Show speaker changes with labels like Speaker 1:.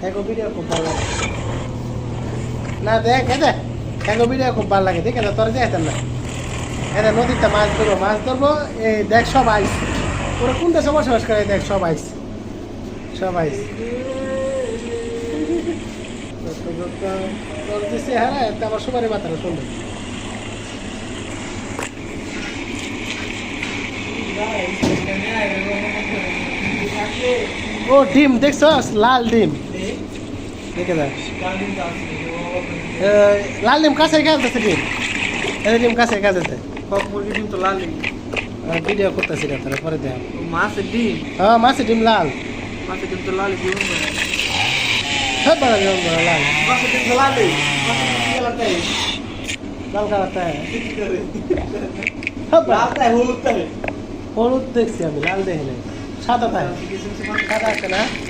Speaker 1: দেখো ভিডিও খুব ভালো লাগে না দেখ দেখো ভিডিও খুব ভালো লাগে দেখে না তোরা দেখতাম না এটা নদীতে মাছ ধরবো এই দেখ সব আইস ওরা কোন দেশে বসবাস করে দেখ সব আইস তোর যে চেহারা এটা আমার সবারই মাথাটা সুন্দর ও ডিম দেখছস লাল ডিম দেখে দেখ লাল ডিম কাছে খেলতেছে ডিম ডিম কাছে খেলতেছে
Speaker 2: মুরগি ডিম তো লালই
Speaker 1: ভিডিও করতেছি না তারা পরে দেখ
Speaker 2: মাছের ডিম
Speaker 1: হ্যাঁ মাছের ডিম লাল
Speaker 2: মাছের ডিম তো লালই জীবন
Speaker 1: সব বড় ডিম বড় লাল
Speaker 2: মাছের ডিম তো লালই মাছের ডিম কি লালটা
Speaker 1: লাল কালারটা
Speaker 2: লালটা হলুদটা
Speaker 1: হলুদ দেখছি আমি লাল দেখি নাই সাদা তাই সাদা আছে না